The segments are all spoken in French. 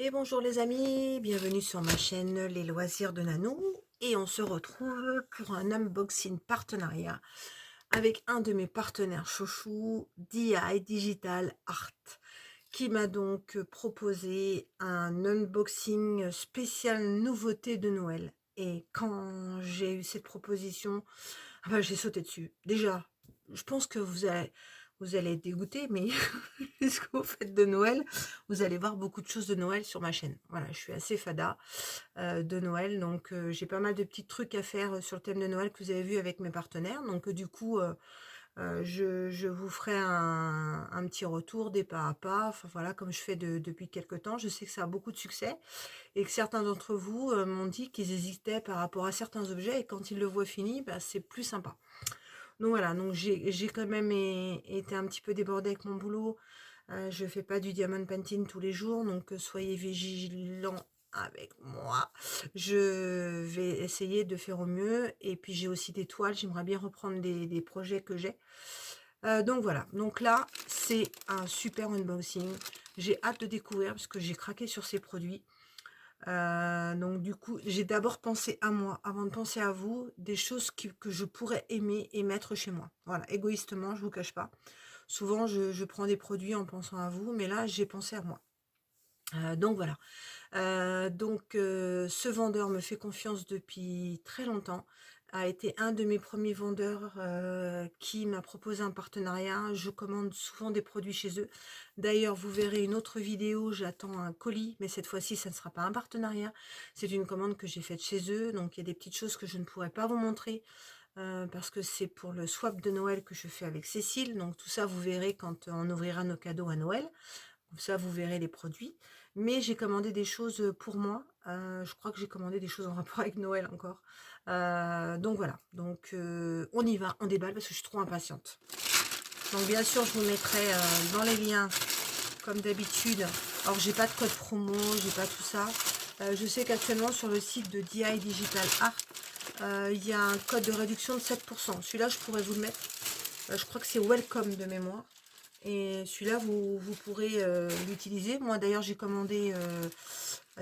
Et bonjour les amis, bienvenue sur ma chaîne Les Loisirs de Nanou. Et on se retrouve pour un unboxing partenariat avec un de mes partenaires chouchou, DI Digital Art, qui m'a donc proposé un unboxing spécial nouveauté de Noël. Et quand j'ai eu cette proposition, j'ai sauté dessus. Déjà, je pense que vous allez être dégoûtés, mais jusqu'aux fêtes de Noël, vous allez voir beaucoup de choses de Noël sur ma chaîne. Voilà, je suis assez fada de Noël, donc j'ai pas mal de petits trucs à faire sur le thème de Noël que vous avez vu avec mes partenaires. Donc du coup, je vous ferai un petit retour des pas à pas, enfin voilà, comme je fais depuis quelques temps. Je sais que ça a beaucoup de succès et que certains d'entre vous m'ont dit qu'ils hésitaient par rapport à certains objets et quand ils le voient fini, bah, c'est plus sympa. Donc voilà, donc j'ai quand même été un petit peu débordée avec mon boulot. Je fais pas du diamond painting tous les jours, donc soyez vigilants avec moi. Je vais essayer de faire au mieux. Et puis j'ai aussi des toiles, j'aimerais bien reprendre des projets que j'ai. Donc voilà, donc là c'est un super unboxing. J'ai hâte de découvrir parce que j'ai craqué sur ces produits. Donc du coup, j'ai d'abord pensé à moi, avant de penser à vous, des choses que je pourrais aimer et mettre chez moi. Voilà, égoïstement, je vous cache pas. Souvent, je prends des produits en pensant à vous, mais là, j'ai pensé à moi. Donc voilà. Ce vendeur me fait confiance depuis très longtemps, a été un de mes premiers vendeurs qui m'a proposé un partenariat. Je commande souvent des produits chez eux. D'ailleurs, vous verrez une autre vidéo, j'attends un colis, mais cette fois-ci, ça ne sera pas un partenariat. C'est une commande que j'ai faite chez eux, donc il y a des petites choses que je ne pourrais pas vous montrer parce que c'est pour le swap de Noël que je fais avec Cécile. Donc tout ça, vous verrez quand on ouvrira nos cadeaux à Noël. Comme ça, vous verrez les produits. Mais j'ai commandé des choses pour moi. Je crois que j'ai commandé des choses en rapport avec Noël encore. Donc voilà. Donc on y va, on déballe parce que je suis trop impatiente. Donc bien sûr, je vous mettrai dans les liens, comme d'habitude. Alors j'ai pas de code promo, j'ai pas tout ça. Je sais qu'actuellement sur le site de DI Digital Art, il y a un code de réduction de 7%. Celui-là, je pourrais vous le mettre. Je crois que c'est Welcome de mémoire. Et celui-là, vous pourrez l'utiliser. Moi, d'ailleurs, j'ai commandé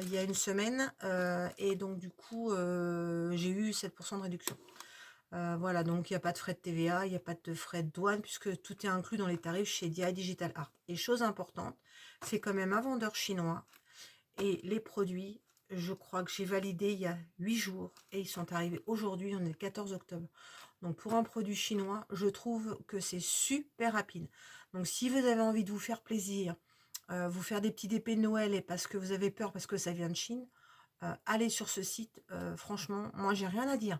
il y a une semaine. Et donc, du coup, j'ai eu 7% de réduction. Voilà, donc il n'y a pas de frais de TVA, il n'y a pas de frais de douane, puisque tout est inclus dans les tarifs chez DI Digital Art. Et chose importante, c'est quand même un vendeur chinois. Et les produits, je crois que j'ai validé il y a 8 jours. Et ils sont arrivés aujourd'hui, on est le 14 octobre. Donc pour un produit chinois, je trouve que c'est super rapide. Donc si vous avez envie de vous faire plaisir, vous faire des petits dépêts de Noël et parce que vous avez peur parce que ça vient de Chine, allez sur ce site. Franchement, moi j'ai rien à dire.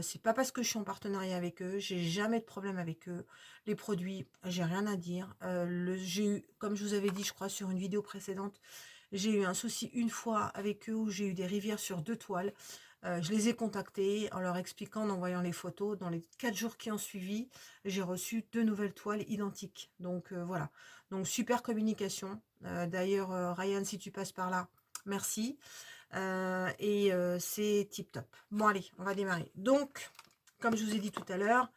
C'est pas parce que je suis en partenariat avec eux, j'ai jamais de problème avec eux. Les produits, j'ai rien à dire. J'ai eu, comme je vous avais dit, je crois sur une vidéo précédente, j'ai eu un souci une fois avec eux où j'ai eu des rivières sur 2 toiles. Je les ai contactés en leur expliquant, en envoyant les photos. Dans les 4 jours qui ont suivi, j'ai reçu 2 nouvelles toiles identiques. Donc voilà. Donc super communication. D'ailleurs, Ryan, si tu passes par là, merci. C'est tip top. Bon allez, on va démarrer. Donc, comme je vous ai dit tout à l'heure,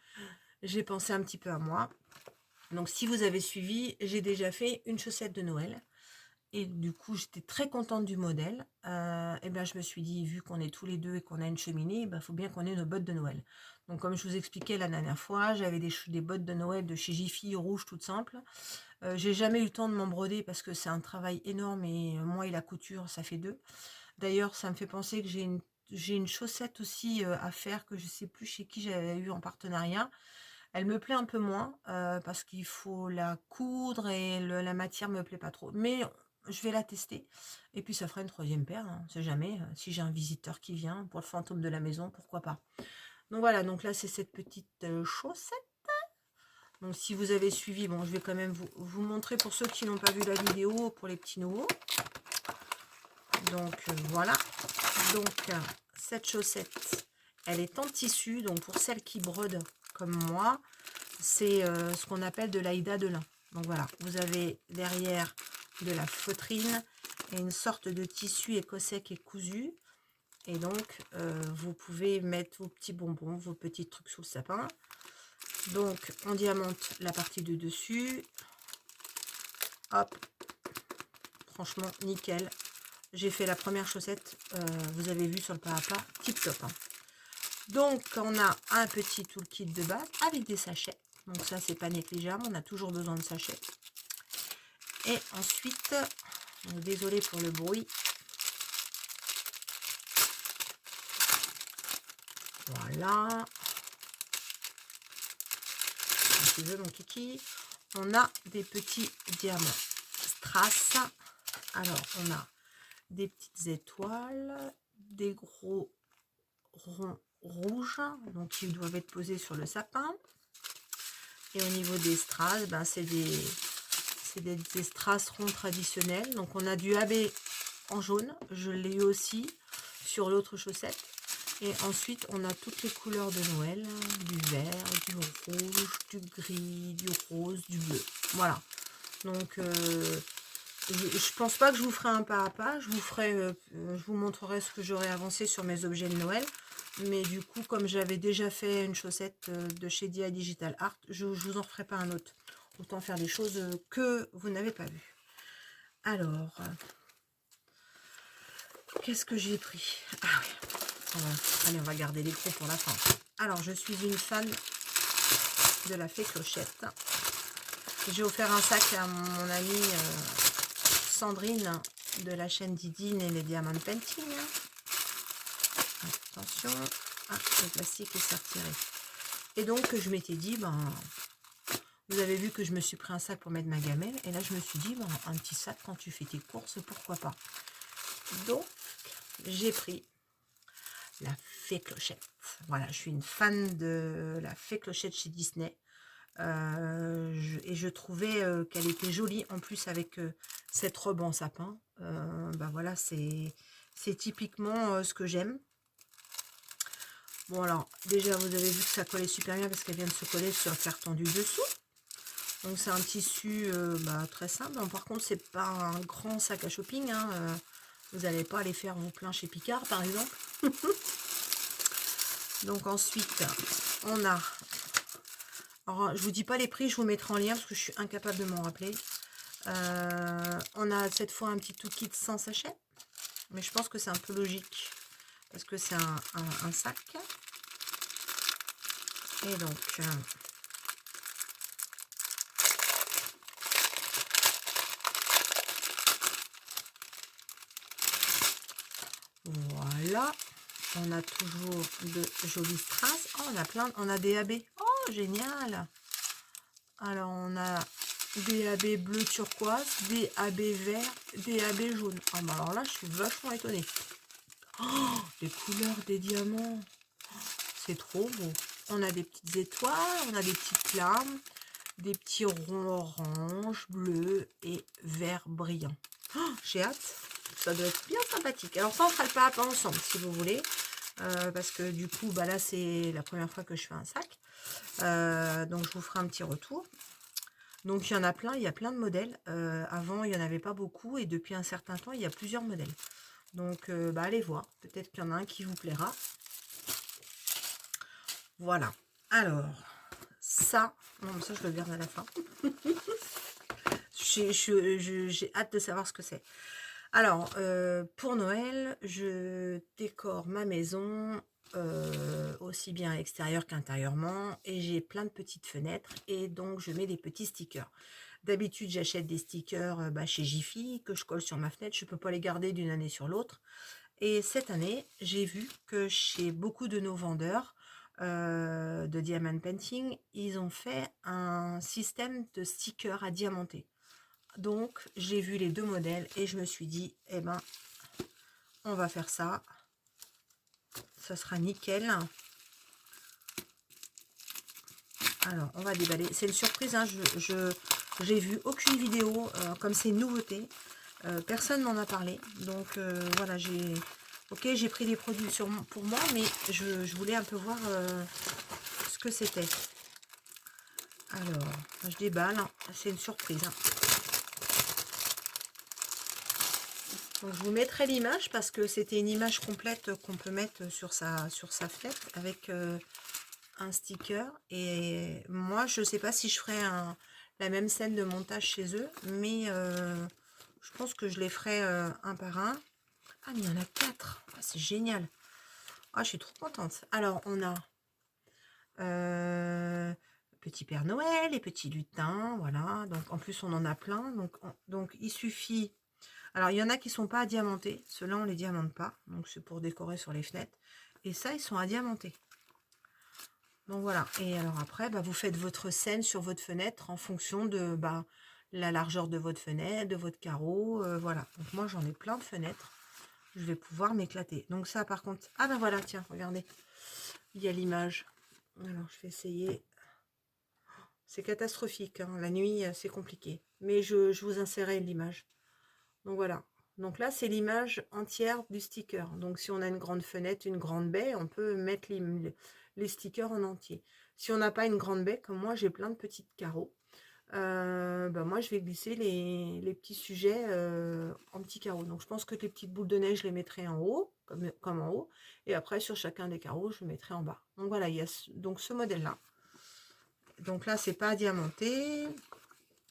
j'ai pensé un petit peu à moi. Donc si vous avez suivi, j'ai déjà fait une chaussette de Noël. Et du coup, j'étais très contente du modèle. Et bien, je me suis dit, vu qu'on est tous les deux et qu'on a une cheminée, il faut bien qu'on ait nos bottes de Noël. Donc, comme je vous expliquais la dernière fois, j'avais des bottes de Noël de chez Jiffy, rouges, toutes simples. J'ai jamais eu le temps de m'en broder parce que c'est un travail énorme et moi et la couture, ça fait deux. D'ailleurs, ça me fait penser que j'ai une chaussette aussi à faire que je sais plus chez qui j'avais eu en partenariat. Elle me plaît un peu moins parce qu'il faut la coudre et la matière me plaît pas trop. Mais je vais la tester. Et puis ça fera une troisième paire, hein, on sait jamais. Si j'ai un visiteur qui vient pour le fantôme de la maison, pourquoi pas. Donc voilà, donc là c'est cette petite chaussette. Donc si vous avez suivi, bon je vais quand même vous montrer pour ceux qui n'ont pas vu la vidéo, pour les petits nouveaux. Donc voilà. Donc cette chaussette, elle est en tissu. Donc pour celles qui brodent comme moi, c'est ce qu'on appelle de l'aïda de lin. Donc voilà, vous avez derrière de la feutrine et une sorte de tissu écossais qui est cousu. Et donc, vous pouvez mettre vos petits bonbons, vos petits trucs sous le sapin. Donc, on diamante la partie de dessus. Hop, franchement, nickel. J'ai fait la première chaussette, vous avez vu sur le pas à pas, tip top. Hein. Donc, on a un petit toolkit de base avec des sachets. Donc ça, c'est pas négligeable, on a toujours besoin de sachets. Et ensuite, désolé pour le bruit. Voilà. Si tu veux, mon kiki. On a des petits diamants strass. Alors, on a des petites étoiles, des gros ronds rouges, donc ils doivent être posés sur le sapin. Et au niveau des strass, ben, c'est des strass ronds traditionnels. Donc, on a du AB en jaune. Je l'ai eu aussi sur l'autre chaussette. Et ensuite, on a toutes les couleurs de Noël, du vert, du rouge, du gris, du rose, du bleu. Voilà. Donc, je pense pas que je vous ferai un pas à pas. Je vous montrerai ce que j'aurais avancé sur mes objets de Noël. Mais du coup, comme j'avais déjà fait une chaussette de chez Dia Digital Art, je vous en referai pas un autre. Autant faire des choses que vous n'avez pas vues. Alors, qu'est-ce que j'ai pris? Ah oui. Allez, on va garder les gros pour la fin. Alors, je suis une fan de la fée Clochette. J'ai offert un sac à mon amie Sandrine de la chaîne Didine et les Diamond Painting. Attention, le plastique est retiré. Et donc, je m'étais dit, ben, vous avez vu que je me suis pris un sac pour mettre ma gamelle. Et là, je me suis dit, ben, un petit sac quand tu fais tes courses, pourquoi pas. Donc, j'ai pris la fée Clochette. Voilà, je suis une fan de la fée Clochette chez Disney. Et je trouvais qu'elle était jolie. En plus, avec cette robe en sapin. Ben voilà, c'est typiquement ce que j'aime. Bon, alors, déjà, vous avez vu que ça collait super bien parce qu'elle vient de se coller sur le carton du dessous. Donc, c'est un tissu très simple. Donc, par contre, c'est pas un grand sac à shopping. Hein, vous n'allez pas aller faire vos pleins chez Picard, par exemple. Donc ensuite, on a... Alors, je vous dis pas les prix, je vous mettrai en lien parce que je suis incapable de m'en rappeler. On a cette fois un petit toolkit sans sachet. Mais je pense que c'est un peu logique. Parce que c'est un sac. Et donc... voilà. On a toujours de jolies strass. Oh, on a des AB. Oh, génial. Alors, on a des AB bleu turquoise, des AB vert, des AB jaune. Ah, bah alors là, je suis vachement étonnée. Oh, les couleurs des diamants. C'est trop beau. On a des petites étoiles, on a des petites flammes, des petits ronds orange, bleu et vert brillant. Oh, j'ai hâte. Ça doit être bien sympathique. Alors ça, on fera le pas à pas ensemble, si vous voulez. Parce que du coup, bah là, c'est la première fois que je fais un sac. Donc, je vous ferai un petit retour. Donc, il y en a plein. Il y a plein de modèles. Avant, il n'y en avait pas beaucoup. Et depuis un certain temps, il y a plusieurs modèles. Donc, allez voir. Peut-être qu'il y en a un qui vous plaira. Voilà. Alors, ça... Non, mais ça, je le garde à la fin. J'ai hâte de savoir ce que c'est. Alors, pour Noël, je décore ma maison aussi bien à l'extérieur qu'intérieurement. Et j'ai plein de petites fenêtres. Et donc, je mets des petits stickers. D'habitude, j'achète des stickers chez Jiffy que je colle sur ma fenêtre. Je ne peux pas les garder d'une année sur l'autre. Et cette année, j'ai vu que chez beaucoup de nos vendeurs de Diamond Painting, ils ont fait un système de stickers à diamanter. Donc, j'ai vu les deux modèles et je me suis dit, eh ben, on va faire ça. Ça sera nickel. Alors, on va déballer. C'est une surprise, hein. J'ai vu aucune vidéo, comme c'est une nouveauté. Personne m'en a parlé. Donc, voilà, j'ai pris des produits pour moi, mais je voulais un peu voir ce que c'était. Alors, je déballe. C'est une surprise, hein. Donc, je vous mettrai l'image parce que c'était une image complète qu'on peut mettre sur sa fenêtre avec un sticker. Et moi, je ne sais pas si je ferai la même scène de montage chez eux, mais Je pense que je les ferai un par un. Ah, mais il y en a 4. Ah, c'est génial. Ah, je suis trop contente. Alors, on a petit Père Noël et petit lutin. Voilà. Donc, en plus, on en a plein. Donc il suffit... Alors, il y en a qui sont pas diamantés. Ceux-là, on les diamante pas. Donc, c'est pour décorer sur les fenêtres. Et ça, ils sont à diamanter. Donc, voilà. Et alors, après, bah, vous faites votre scène sur votre fenêtre en fonction de la largeur de votre fenêtre, de votre carreau. Voilà. Donc, moi, j'en ai plein de fenêtres. Je vais pouvoir m'éclater. Donc, ça, par contre... Ah, ben voilà, tiens, regardez. Il y a l'image. Alors, je vais essayer. C'est catastrophique. Hein. La nuit, c'est compliqué. Mais je vous insérerai l'image. Donc, voilà. Donc là, c'est l'image entière du sticker. Donc, si on a une grande fenêtre, une grande baie, on peut mettre les stickers en entier. Si on n'a pas une grande baie, comme moi, j'ai plein de petits carreaux, moi, je vais glisser les petits sujets en petits carreaux. Donc, je pense que les petites boules de neige, je les mettrai en haut, comme en haut. Et après, sur chacun des carreaux, je mettrai en bas. Donc, voilà, il y a donc ce modèle-là. Donc là, c'est pas diamanté.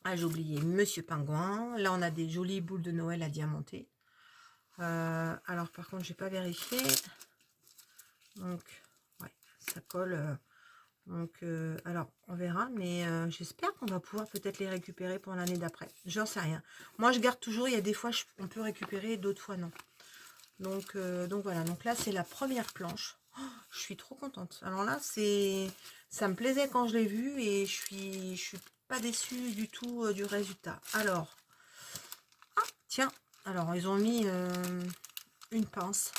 Ah, j'ai oublié Monsieur Pingouin. Là, on a des jolies boules de Noël à diamanter. Alors, par contre, j'ai pas vérifié. Donc, ouais, ça colle. Alors, on verra. Mais j'espère qu'on va pouvoir peut-être les récupérer pour l'année d'après. J'en sais rien. Moi, je garde toujours. Il y a des fois, on peut récupérer, d'autres fois, non. Donc voilà. Donc là, c'est la première planche. Oh, je suis trop contente. Alors là, ça me plaisait quand je l'ai vu et je suis pas déçue du tout du résultat. Alors, ah, tiens. Alors, ils ont mis une pince.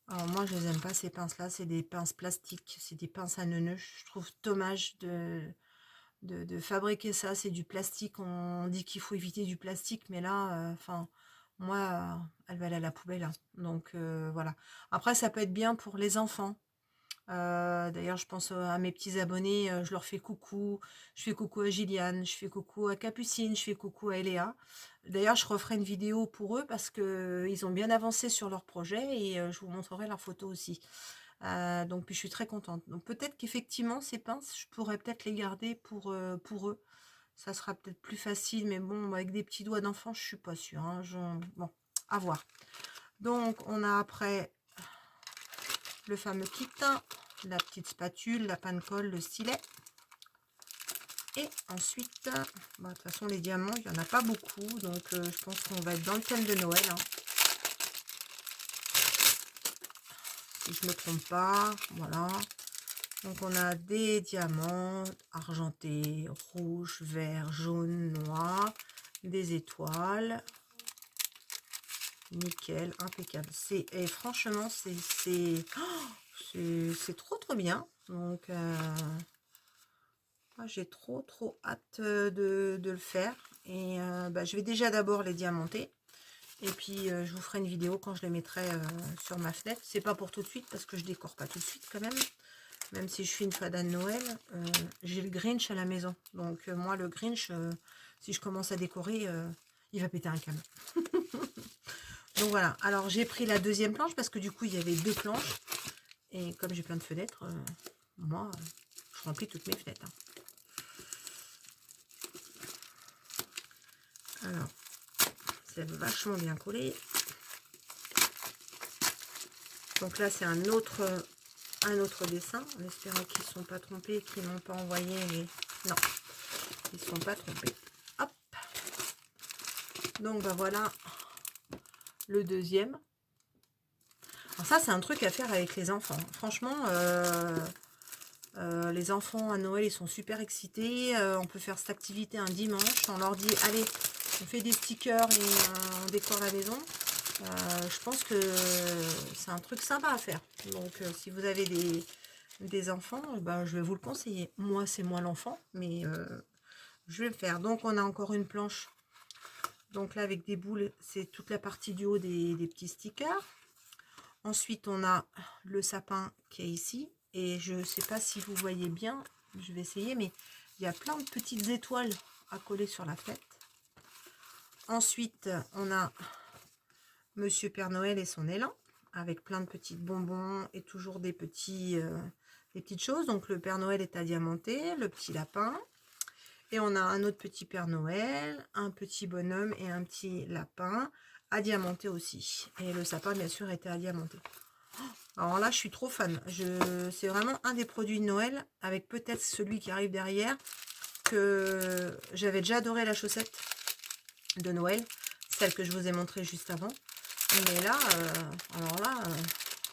Alors moi, je les aime pas, ces pinces-là. C'est des pinces plastiques. C'est des pinces à neuneux. Je trouve dommage de fabriquer ça. C'est du plastique. On dit qu'il faut éviter du plastique. Mais là, enfin, moi, elle va aller à la poubelle. Hein. Donc, voilà. Après, ça peut être bien pour les enfants. D'ailleurs, je pense à mes petits abonnés. Je leur fais coucou. Je fais coucou à Gilliane. Je fais coucou à Capucine. Je fais coucou à Eléa. D'ailleurs, je referai une vidéo pour eux parce que ils ont bien avancé sur leur projet et je vous montrerai leurs photos aussi. Donc, puis je suis très contente. Donc, peut-être qu'effectivement, ces pinces, je pourrais peut-être les garder pour eux. Ça sera peut-être plus facile, mais bon, avec des petits doigts d'enfant, je suis pas sûre. Hein. Bon, à voir. Donc, on a après le fameux kit, la petite spatule, la panne colle, le stylet. Et ensuite, de toute façon, les diamants, il n'y en a pas beaucoup. Donc, je pense qu'on va être dans le thème de Noël. Hein. Si je ne me trompe pas. Voilà. Donc, on a des diamants argentés, rouge, vert, jaune, noir. Des étoiles. Nickel, impeccable. Et franchement, c'est trop bien. Donc, j'ai trop hâte de le faire. Et je vais déjà d'abord les diamanter. Et puis, je vous ferai une vidéo quand je les mettrai sur ma fenêtre. C'est pas pour tout de suite parce que je décore pas tout de suite quand même. Même si je suis une fada de Noël, j'ai le Grinch à la maison. Donc, moi, le Grinch, si je commence à décorer, il va péter un câble. Donc, voilà. Alors, j'ai pris la deuxième planche parce que du coup, il y avait deux planches. Et comme j'ai plein de fenêtres, moi, je remplis toutes mes fenêtres. Hein. Alors, c'est vachement bien collé. Donc là, c'est un autre dessin. En espérant qu'ils ne sont pas trompés, qu'ils n'ont pas envoyé les... Non, ils ne sont pas trompés. Hop. Donc, voilà le deuxième. Alors ça, c'est un truc à faire avec les enfants. Franchement, les enfants à Noël, ils sont super excités. On peut faire cette activité un dimanche. On leur dit, allez, on fait des stickers et on décore la maison. Je pense que c'est un truc sympa à faire. Donc, si vous avez des enfants, je vais vous le conseiller. Moi, c'est moi l'enfant, mais je vais le faire. Donc, on a encore une planche. Donc là, avec des boules, c'est toute la partie du haut des petits stickers. Ensuite, on a le sapin qui est ici. Et je ne sais pas si vous voyez bien. Je vais essayer, mais il y a plein de petites étoiles à coller sur la fenêtre. Ensuite, on a Monsieur Père Noël et son élan, avec plein de petits bonbons et toujours des petites choses. Donc, le Père Noël est à diamanter, le petit lapin. Et on a un autre petit Père Noël, un petit bonhomme et un petit lapin à diamanter aussi. Et le sapin, bien sûr, était à diamanter. Alors là, je suis trop fan. C'est vraiment un des produits de Noël, avec peut-être celui qui arrive derrière, que j'avais déjà adoré la chaussette de Noël, celle que je vous ai montrée juste avant. Mais là, alors là,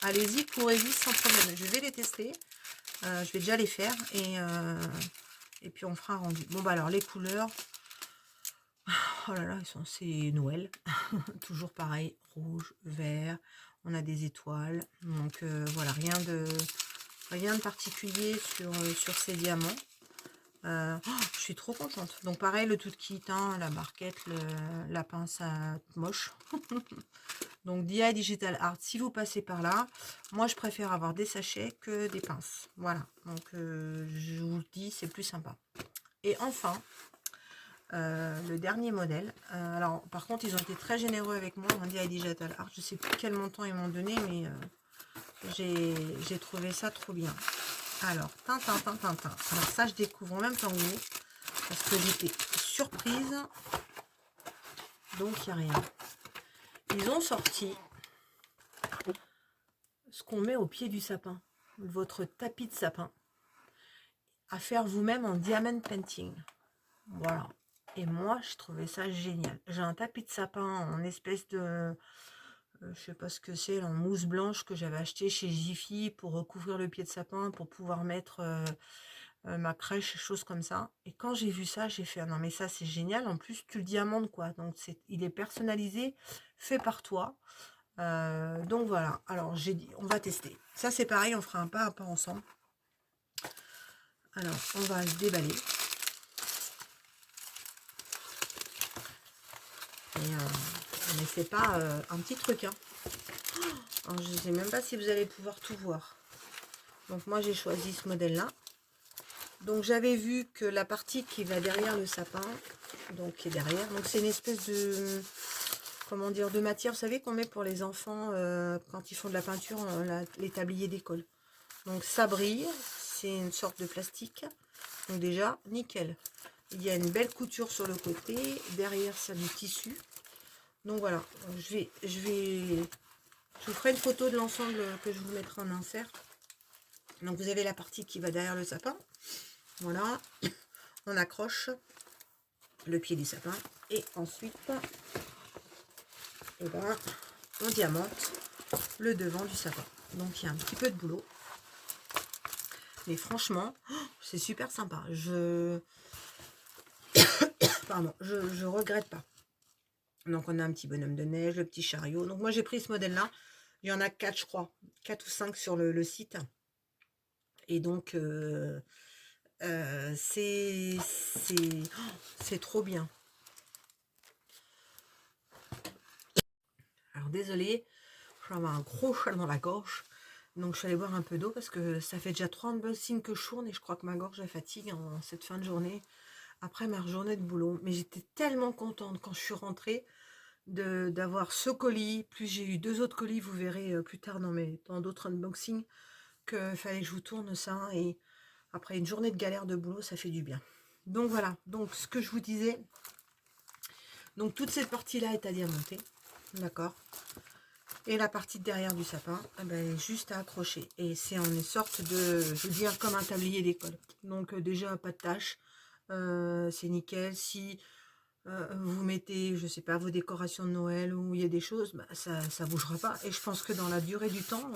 allez-y, courez-y sans problème. Je vais les tester. Je vais déjà les faire et puis on fera un rendu. Bon, bah alors les couleurs, oh là là, c'est Noël. Toujours pareil, rouge, vert. On a des étoiles. Donc voilà, rien de particulier sur ces diamants. Je suis trop contente. Donc pareil, le tout kit, hein, la barquette, la pince à moche. Donc DI Digital Art, si vous passez par là, moi je préfère avoir des sachets que des pinces. Voilà, donc je vous le dis, c'est plus sympa. Et enfin, le dernier modèle. Alors par contre, ils ont été très généreux avec moi, hein, DI Digital Art. Je sais plus quel montant ils m'ont donné, mais j'ai trouvé ça trop bien. Alors, Tintin. Alors ça, je découvre en même temps que vous, parce que j'étais surprise. Donc, il n'y a rien. Ils ont sorti ce qu'on met au pied du sapin. Votre tapis de sapin. À faire vous-même en diamond painting. Voilà. Et moi, je trouvais ça génial. J'ai un tapis de sapin en espèce de... je sais pas ce que c'est, en mousse blanche que j'avais acheté chez Jiffy pour recouvrir le pied de sapin, pour pouvoir mettre... ma crèche, choses comme ça. Et quand j'ai vu ça, j'ai fait, ah non mais ça c'est génial, en plus tu le diamantes quoi, donc il est personnalisé, fait par toi. Donc voilà, alors j'ai dit, on va tester. Ça c'est pareil, on fera un pas à pas ensemble. Alors, on va le déballer. Mais c'est pas un petit truc, hein. Alors, je sais même pas si vous allez pouvoir tout voir. Donc moi j'ai choisi ce modèle-là. Donc j'avais vu que la partie qui va derrière le sapin, donc qui est derrière, donc c'est une espèce de, comment dire, de matière, vous savez, qu'on met pour les enfants quand ils font de la peinture, les tabliers d'école. Donc ça brille, c'est une sorte de plastique, donc déjà nickel. Il y a une belle couture sur le côté, derrière c'est du tissu. Donc voilà, je vous ferai une photo de l'ensemble que je vous mettrai en insert. Donc vous avez la partie qui va derrière le sapin. Voilà, on accroche le pied du sapin et ensuite eh ben, on diamante le devant du sapin. Donc il y a un petit peu de boulot, mais franchement c'est super sympa. Pardon, je regrette pas. Donc on a un petit bonhomme de neige, le petit chariot. Donc moi j'ai pris ce modèle là, il y en a 4 je crois, 4 ou 5 sur le site. Et donc c'est trop bien. Alors désolé, je vais avoir un gros chat dans la gorge. Donc je suis allée boire un peu d'eau parce que ça fait déjà 3 unboxings que je tourne et je crois que ma gorge elle fatigue en cette fin de journée. Après ma journée de boulot. Mais j'étais tellement contente quand je suis rentrée d'avoir ce colis. Plus j'ai eu 2 autres colis, vous verrez plus tard dans d'autres unboxings, que fallait que je vous tourne ça. Et après une journée de galère de boulot, ça fait du bien. Donc voilà, donc ce que je vous disais, donc toute cette partie-là est à diamanter, d'accord. Et la partie de derrière du sapin, eh ben, juste à accrocher. Et c'est en une sorte de, je veux dire, comme un tablier d'école. Donc déjà, pas de tâche, c'est nickel. Si vous mettez, je sais pas, vos décorations de Noël ou il y a des choses, bah, ça bougera pas. Et je pense que dans la durée du temps,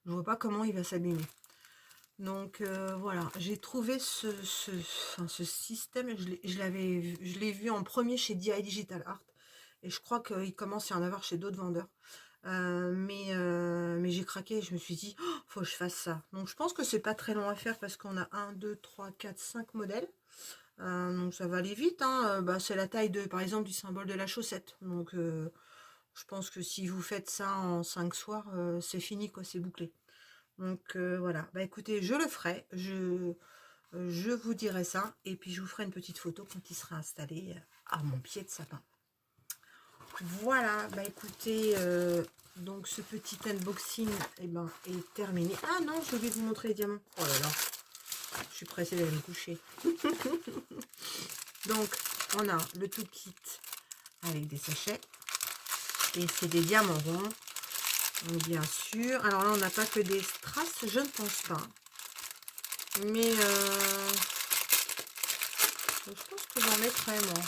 je vois pas comment il va s'abîmer. Donc voilà, j'ai trouvé ce système, je l'ai vu en premier chez DI Digital Art. Et je crois qu'il commence à y en avoir chez d'autres vendeurs. Mais j'ai craqué, je me suis dit, oh, faut que je fasse ça. Donc je pense que c'est pas très long à faire parce qu'on a 1, 2, 3, 4, 5 modèles. Donc ça va aller vite, hein. Bah, c'est la taille de, par exemple, du symbole de la chaussette. Donc je pense que si vous faites ça en 5 soirs, c'est fini, quoi, c'est bouclé. Donc voilà, bah écoutez, je le ferai, je vous dirai ça, et puis je vous ferai une petite photo quand il sera installé à mon pied de sapin. Voilà, bah écoutez, donc ce petit unboxing eh ben, est terminé. Ah non, je vais vous montrer les diamants. Oh là là, Je suis pressée d'aller me coucher. Donc, on a le tout kit avec des sachets. Et c'est des diamants ronds. Donc, bien sûr. Alors là, on n'a pas que des strass, je ne pense pas. Mais je pense que j'en mettrai, moi.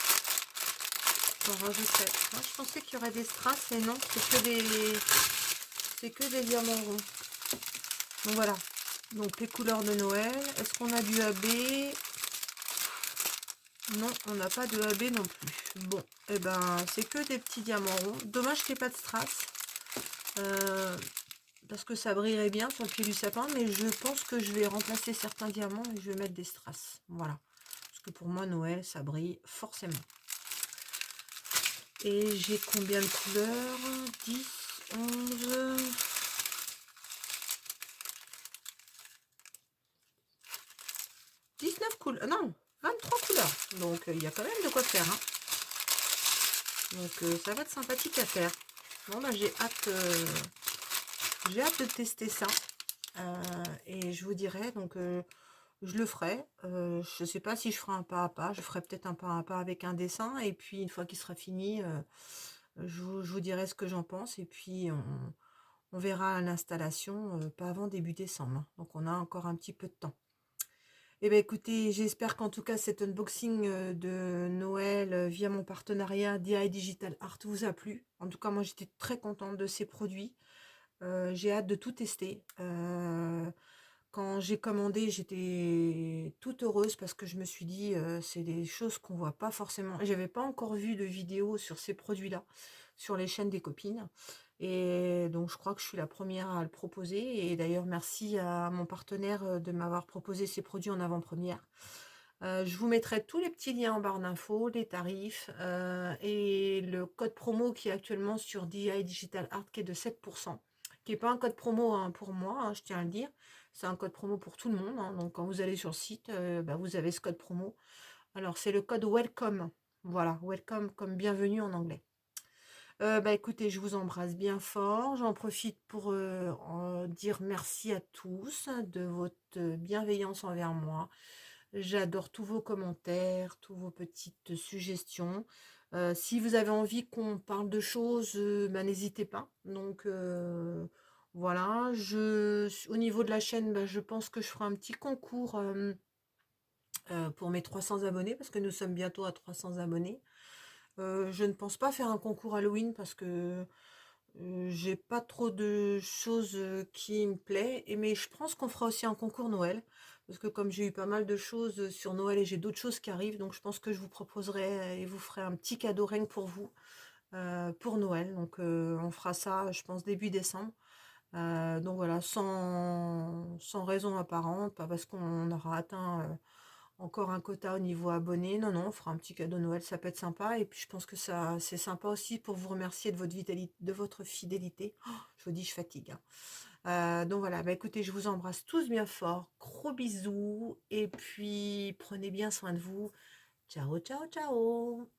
J'en rajouterai. Moi, je pensais qu'il y aurait des strass, et non, c'est que des diamants ronds. Donc voilà. Donc les couleurs de Noël. Est-ce qu'on a du AB? Non, on n'a pas de AB non plus. Bon, et ben c'est que des petits diamants ronds. Dommage qu'il n'y ait pas de strass. Parce que ça brillerait bien sur le pied du sapin, mais je pense que je vais remplacer certains diamants et je vais mettre des strass. Voilà. Parce que pour moi, Noël, ça brille forcément. Et j'ai combien de couleurs? 10, 11... 19 couleurs. Non, 23 couleurs. Donc, il y a quand même de quoi faire. Hein. Donc, ça va être sympathique à faire. Bon, bah, j'ai hâte de tester ça. Et je vous dirai, donc je le ferai. Je ne sais pas si je ferai un pas à pas. Je ferai peut-être un pas à pas avec un dessin. Et puis une fois qu'il sera fini, je vous dirai ce que j'en pense. Et puis on verra l'installation pas avant début décembre. Hein. Donc on a encore un petit peu de temps. Eh bien écoutez, j'espère qu'en tout cas cet unboxing de Noël via mon partenariat DI Digital Art vous a plu. En tout cas moi j'étais très contente de ces produits. J'ai hâte de tout tester. Quand j'ai commandé, j'étais toute heureuse parce que je me suis dit, c'est des choses qu'on voit pas forcément. J'avais pas encore vu de vidéo sur ces produits-là, sur les chaînes des copines. Et donc, je crois que je suis la première à le proposer. Et d'ailleurs, merci à mon partenaire de m'avoir proposé ces produits en avant-première. Je vous mettrai tous les petits liens en barre d'infos, les tarifs et le code promo qui est actuellement sur DI Digital Art qui est de 7%, qui n'est pas un code promo hein, pour moi, hein, je tiens à le dire. C'est un code promo pour tout le monde. Hein. Donc, quand vous allez sur le site, vous avez ce code promo. Alors, c'est le code WELCOME. Voilà, WELCOME comme bienvenue en anglais. Écoutez, je vous embrasse bien fort. J'en profite pour dire merci à tous de votre bienveillance envers moi. J'adore tous vos commentaires, toutes vos petites suggestions. Si vous avez envie qu'on parle de choses, n'hésitez pas. Donc voilà, au niveau de la chaîne, je pense que je ferai un petit concours pour mes 300 abonnés, parce que nous sommes bientôt à 300 abonnés. Je ne pense pas faire un concours Halloween parce que j'ai pas trop de choses qui me plaît. Mais je pense qu'on fera aussi un concours Noël. Parce que comme j'ai eu pas mal de choses sur Noël et j'ai d'autres choses qui arrivent, donc je pense que je vous proposerai et vous ferai un petit cadeau rien que pour vous, pour Noël. Donc on fera ça, je pense, début décembre. Donc voilà, sans raison apparente, pas parce qu'on aura atteint encore un quota au niveau abonné. Non, non, on fera un petit cadeau Noël, ça peut être sympa. Et puis je pense que ça c'est sympa aussi pour vous remercier de votre vitalité, de votre fidélité. Oh, je vous dis, je fatigue. Hein. Donc voilà, écoutez, je vous embrasse tous bien fort. Gros bisous. Et puis prenez bien soin de vous. Ciao, ciao, ciao.